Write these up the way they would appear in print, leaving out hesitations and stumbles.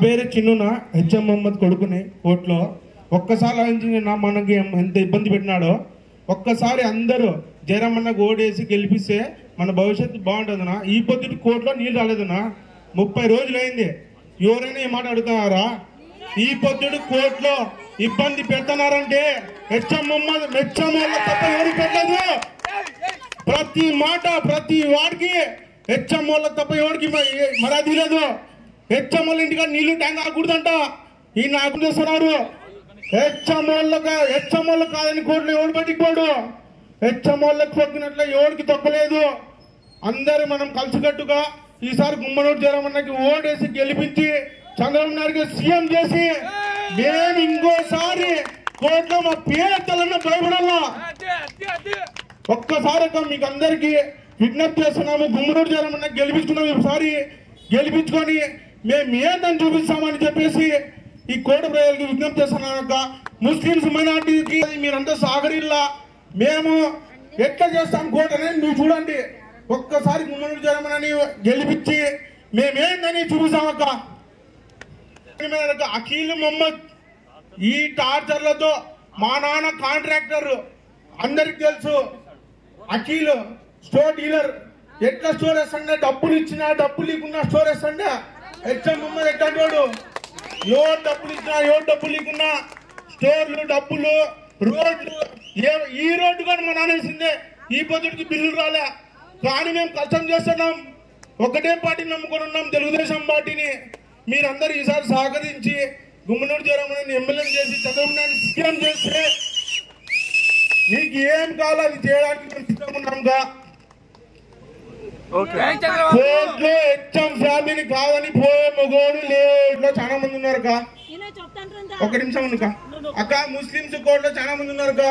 పేరు చిన్నున హెచ్ఎం మొహమ్మద్ కొడుకుని కోర్టులో ఒక్కసారి ఆలోచించిన మనకి ఎంత ఇబ్బంది పెట్టినాడో ఒక్కసారి అందరూ జయరామన్నకు ఓడేసి గెలిపిస్తే మన భవిష్యత్తు బాగుంటుందన్నా. ఈ పొద్దుటి కోర్టులో నీళ్ళు రాలేదన్నా, 30 రోజులైంది. ఎవరైనా ఈ మాట అడుగుతున్నారా? ఈ పొద్దుటి కోర్టులో ఇబ్బంది పెడుతున్నారంటే హెచ్ఎం మొహమ్మద్ తప్ప ఎవరు పెట్టలేదు. ప్రతి మాట ప్రతి వాడికి హెచ్ఎం వాళ్ళ తప్ప ఎవరికి మర్యాద లేదు. హెచ్ఎం వాళ్ళ ఇంటిగా నీళ్లు ట్యాంక్ ఆకూడదంట. ఈ నాకు చేస్తున్నారు. హెచ్ఎం వాళ్ళు కాదని కోర్టులో ఎవరు పట్టిపోడు. హెచ్ఎం వాళ్ళకి తొక్కినట్లు ఎవరికి తొక్కలేదు. అందరూ మనం కలిసికట్టుగా ఈసారి గుమ్మనూరు జయరామన్నకి ఓటేసి గెలిపించి చంద్రబాబు నాయుడుకి సీఎం చేసి మేము ఇంకోసారి కోర్టులో మా పేరెత్తాలన్న భయపడాలా. ఒక్కసారి మీకు అందరికి విజ్ఞప్తి చేస్తున్నాము. గుమ్మనూరు జయరామన్న గెలిపించుకున్నాం. ఈసారి గెలిపించుకొని మేము ఏందని చూపిస్తామని చెప్పేసి ఈ కోర్టు ప్రజలకి విజ్ఞప్తి చేస్తున్నాక ముస్లింస్ మైనార్టీకి మీరంతా సహకరిల్లా. మేము ఎట్లా చేస్తాం కోర్టు అనేది మీరు చూడండి. ఒక్కసారి గుమ్మనూరు జయరామన్నని గెలిపించి మేమేందని చూపిస్తామక్క. అఖిల్ మొహమ్మద్ ఈ టార్చర్లతో మా నాన్న కాంట్రాక్టర్ అందరికి తెలుసు. అఖిల్ స్టోర్ డీలర్ ఎట్లా స్టోర్ వేస్తాండే, డబ్బులు ఇచ్చినా డబ్బులు ఇవ్వకున్నా స్టోర్ వేస్తాండే. హెచ్ఎం మొహమ్మద్ ఎట్లాంటి వాడు, ఎవరు డబ్బులు ఇచ్చినా ఎవరు డబ్బులు ఇవ్వకున్నా స్టోర్లు డబ్బులు రోడ్లు ఈ రోడ్డు కూడా మా నాన్న వేసిందే. ఈ పొద్దుడికి బిల్లులు రాలే. కానీ మేము కష్టం చేస్తున్నాం. ఒకటే పార్టీని నమ్ముకొని ఉన్నాం, తెలుగుదేశం పార్టీని. మీరందరూ ఈసారి సహకరించి గుమ్మనూరు జయరామన్నని ఎమ్మెల్యే చేసి చంద్రబాబు నాయుడు సీఎం చేస్తే మీకు ఏం కావాలో అది చేయడానికి మేము సిద్ధంగా ఉన్నాంగా. కోర్టులో హెచ్ఎం ఫ్యామిలీని కాదని పోయే మొగోడు లేట్లో చాలా మంది ఉన్నారు అక్క. ఒక నిమిషం ఉండుక అక్క. ముస్లింస్ కోర్టులో చాలా మంది ఉన్నారు అక్క.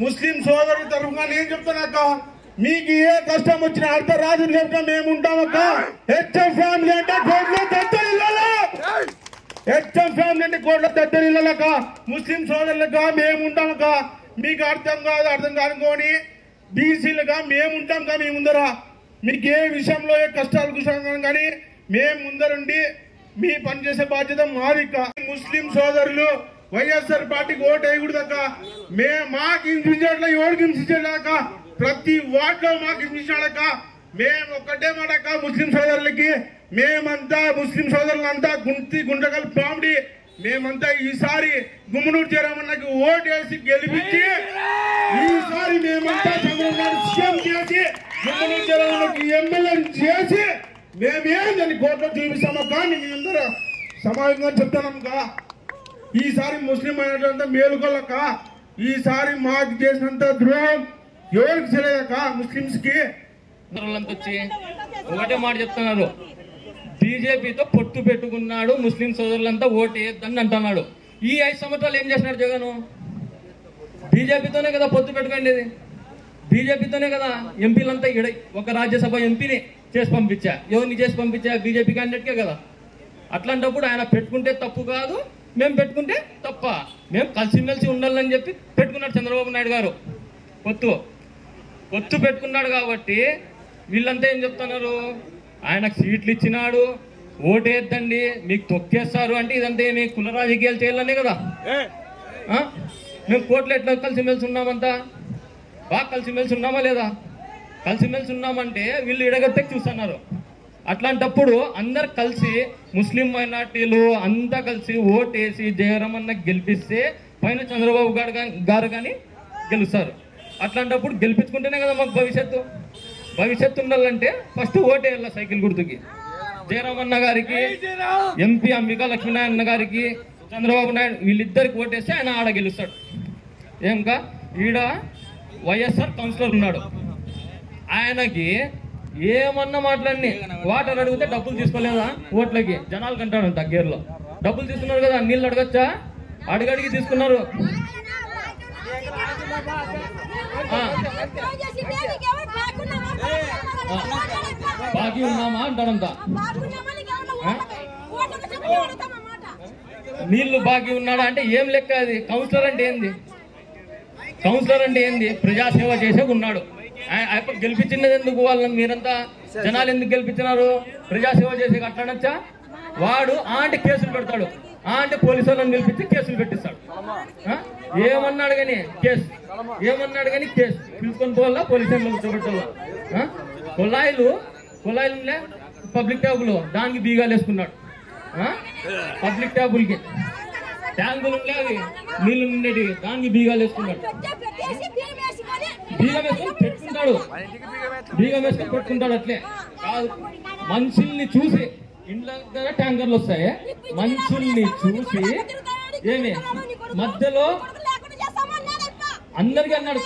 ముస్లిం సోదరుల తరఫున నేను చెప్తానక్క, మీకు ఏ కష్టం వచ్చినా అర్థ రాజు లేక మేము ఉంటామక్క. హెచ్ఎం ఫ్యామిలీ అంటే కోర్టులో దద్దరిల్లాలి. హెచ్ఎం ఫ్యామిలీ అంటే కోర్టులో దద్దరిల్లాలక్క. ముస్లిం సోదరులుగా మేము ఉంటామక్క. మీకు అర్థం కానుకోని బీసీలుగా మేము ఉంటాం కానీ మీ ముందర మీకు ఏ విషయంలో ఏ కష్టాలు కానీ మేము ముందరుండి మీ పనిచేసే బాధ్యత మాదిక్క. ముస్లిం సోదరులు వైఎస్ఆర్ పార్టీకి ఓటు వేయకూడదక్క. మాకు హింసించేట్ల ఎవరికి హింసించేట్లక్క. ప్రతి వార్డులో మాకు హింసించాడక్క. మేము ఒక్కటే మాటక్క ముస్లిం సోదరులకి, మేమంతా ముస్లిం సోదరులంతా గుంటకల్ పామిడి మేమంతా ఈసారి గుమ్మనూరు జయరామన్నకి ఓటు వేసి గెలిపించి ఈసారి మేమంతా చంద్రబాబు నాయుడు సీఎం చేసి గుమ్మనూరు జయరామన్నకి ఎమ్మెల్యే చేసి మేమేందని కోర్టులో చూపిస్తామక్క. మీ అందరూ సమాజంగా చెప్తానక్క. ఈసారి ముస్లిం అయినట్లంతా మేలుకోలక్క. ఈసారి మాకు చేసినంత ద్రోహం ఎవరికి చేయలేదక్క. ముస్లింస్ కి వచ్చి ఒకటే మాట చెప్తున్నారు, బీజేపీతో పొత్తు పెట్టుకున్నాడు, ముస్లిం సోదరులంతా ఓటు వేయద్దని అంటున్నాడు. ఈ 5 సంవత్సరాలు ఏం చేసినాడు జగన్? బీజేపీతోనే కదా పొత్తు పెట్టుకోండి. బీజేపీతోనే కదా ఎంపీలంతా ఒక రాజ్యసభ ఎంపీని చేసి పంపించా. ఎవరిని చేసి పంపించా? బీజేపీ క్యాండిడేట్కే కదా. అట్లాంటప్పుడు ఆయన పెట్టుకుంటే తప్పు కాదు, మేము పెట్టుకుంటే తప్ప. మేము కలిసిమెలిసి ఉండాలని చెప్పి పెట్టుకున్నాడు చంద్రబాబు నాయుడు గారు. పొత్తు పెట్టుకున్నాడు కాబట్టి వీళ్ళంతా ఏం చెప్తున్నారు, ఆయనకు సీట్లు ఇచ్చినాడు, ఓటేద్దండి మీకు తొక్కేస్తారు అంటే ఇదంతా ఏమి కుల రాజకీయాలు చేయాలనే కదా. మేము కోర్టులో ఎట్లా కలిసిమెలిసి ఉన్నామంతా? బాగా కలిసిమెలిసి ఉన్నామా లేదా? కలిసిమెలిసి ఉన్నామంటే వీళ్ళు ఎడగొట్టకి చూస్తున్నారు. అట్లాంటప్పుడు అందరు కలిసి ముస్లిం మైనార్టీలు అంతా కలిసి ఓటేసి జయరామన్నకి గెలిపిస్తే పైన చంద్రబాబు గారు కానీ గెలుస్తారు. అట్లాంటప్పుడు గెలిపించుకుంటేనే కదా మాకు భవిష్యత్తు ఉండాలంటే ఫస్ట్ ఓటేయాల సైకిల్ గుర్తుకి. జయరామన్న గారికి, ఎంపీ అంబికా లక్ష్మీనారాయణ గారికి, చంద్రబాబు నాయుడు వీళ్ళిద్దరికి ఓటేస్తే ఆయన ఆడ గెలుస్తాడు. ఏంకా ఈడ వైఎస్ఆర్ కౌన్సిలర్ ఉన్నాడు, ఆయనకి ఏమన్నా మాట్లాడి వాటర్ అడిగితే డబ్బులు తీసుకోలేదా? ఓట్లకి జనాలు కంటాడంట గేర్లో డబ్బులు తీసుకున్నారు కదా. నీళ్ళు అడగచ్చా? అడిగడిగి తీసుకున్నారు. బాకీ ఉన్నామా అంటాడంతా. నీళ్లు బాకీ ఉన్నాడా అంటే ఏం లెక్క అది? కౌన్సిలర్ అంటే ఏంది? కౌన్సిలర్ అంటే ఏంది? ప్రజాసేవ చేసే ఉన్నాడు. ఆయన గెలిపించినది ఎందుకు? వాళ్ళని మీరంతా జనాలు ఎందుకు గెలిపించినారు? ప్రజాసేవ చేసే అట్లానొచ్చా? వాడు అంటే కేసులు పెడతాడు, అంటే పోలీసు వాళ్ళని పిలిపించి కేసులు పెట్టిస్తాడు. ఏమన్నాడు కానీ కేసు, ఏమన్నాడు కానీ కేసు, పిలుచుకొని పోవాలా పోలీసు వాళ్ళు కూర్చోబెట్టాలా. కుళాయిలు పబ్లిక్ ట్యాబులు దానికి బీగాలు వేసుకున్నాడు. పబ్లిక్ ట్యాబుల్కి ట్యాంకులు ఉండే అవి నీళ్లు ఉండేవి దానికి బీగాలు వేసుకున్నాడు. బీగం వేసుకొని పెట్టుకుంటాడు, బీగం వేసుకొని పెట్టుకుంటాడు. అట్లే కాదు, మనుషుల్ని చూసి ఇంట్లో దగ్గర ట్యాంకర్లు వస్తాయి, మనుషుల్ని చూసి ఏమి మధ్యలో అందరికీ అన్నాడు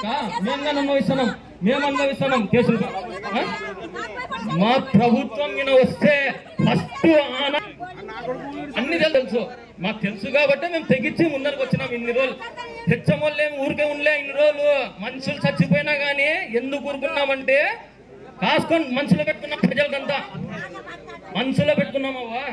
మేము అనుభవిస్తున్నాం కేసులు. మా ప్రభుత్వం మీద వస్తే ఫస్ట్ అన్ని తెలుసు, మాకు తెలుసు కాబట్టి మేము తెగించి ముందరకు వచ్చినాం. ఇన్ని రోజులు తెచ్చమోళ్ళేమి ఊరికే ఉండలే. ఇన్ని రోజులు మనుషులు చచ్చిపోయినా గానీ ఎందుకు ఊరుకున్నామంటే కాసుకొని మనసులో పెట్టుకున్నాం, ప్రజలకంతా మనసులో పెట్టుకున్నామవ్వా.